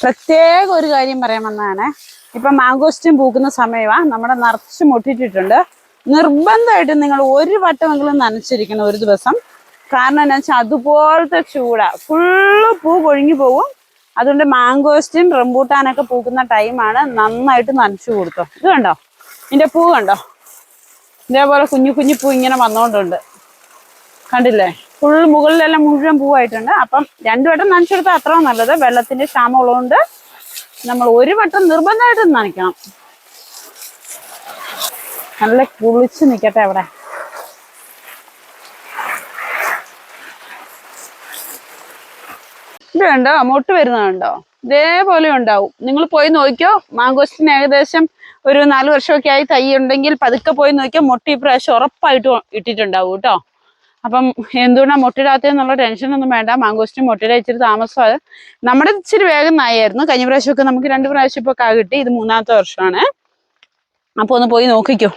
പ്രത്യേക ഒരു കാര്യം പറയാൻ വന്നതാണ്. ഇപ്പൊ മാങ്കോസ്റ്റും പൂക്കുന്ന സമയമാണ്. നമ്മുടെ നിറച്ച് മുട്ടിട്ടിട്ടുണ്ട്. നിർബന്ധമായിട്ടും നിങ്ങൾ ഒരു വട്ടമെങ്കിലും നനച്ചിരിക്കണം ഒരു ദിവസം. കാരണം എന്താ വെച്ചാൽ അതുപോലത്തെ ചൂടാ, ഫുള്ള് പൂ കൊഴിഞ്ഞു പോകും. അതുകൊണ്ട് മാങ്കോസ്റ്റും റംബൂട്ടാനൊക്കെ പൂക്കുന്ന ടൈമാണ്. നന്നായിട്ട് നനച്ചു കൊടുത്തോ. ഇത് കണ്ടോ, ഇതിന്റെ പൂ കണ്ടോ, ഇതേപോലെ കുഞ്ഞു കുഞ്ഞു പൂ ഇങ്ങനെ വന്നോണ്ടുണ്ട്, കണ്ടില്ലേ? ഫുൾ മുകളിലെല്ലാം മുഴുവൻ പൂവായിട്ടുണ്ട്. അപ്പം 2 വട്ടം നനച്ചെടുത്താൽ അത്ര നല്ലത്. വെള്ളത്തിന്റെ ക്ഷാമം ഉള്ളതുകൊണ്ട് നമ്മൾ ഒരു വട്ടം നിർബന്ധമായിട്ടും നനയ്ക്കണം. നല്ല കുളിച്ച് നിൽക്കട്ടെ അവിടെ. ഇത് കണ്ടോ, മൊട്ട് വരുന്നതുണ്ടോ? ഇതേപോലെ ഉണ്ടാവും. നിങ്ങൾ പോയി നോക്കിയോ. മാങ്കോസ്റ്റിന് ഏകദേശം ഒരു 4 വർഷമൊക്കെ ആയി തൈ ഉണ്ടെങ്കിൽ പതുക്കെ പോയി നോക്കിയോ. മൊട്ട് ഈ പ്രാവശ്യം ഉറപ്പായിട്ടും ഇട്ടിട്ടുണ്ടാവും കേട്ടോ. അപ്പം എന്തുകൊണ്ടാ മൊട്ടിടാത്തെന്നുള്ള ടെൻഷനൊന്നും വേണ്ട. മാങ്കോസ്റ്റിന് മൊട്ടിട ഇച്ചിരി താമസമാണ്. നമ്മുടെ ഇച്ചിരി വേഗം നായായിരുന്നു. കഴിഞ്ഞ പ്രാവശ്യമൊക്കെ നമുക്ക് 2 പ്രാവശ്യം ഇപ്പോൾ കാ കിട്ടി. ഇത് 3ാമത്തെ വർഷമാണ്. അപ്പോൾ ഒന്ന് പോയി നോക്കിക്കോ.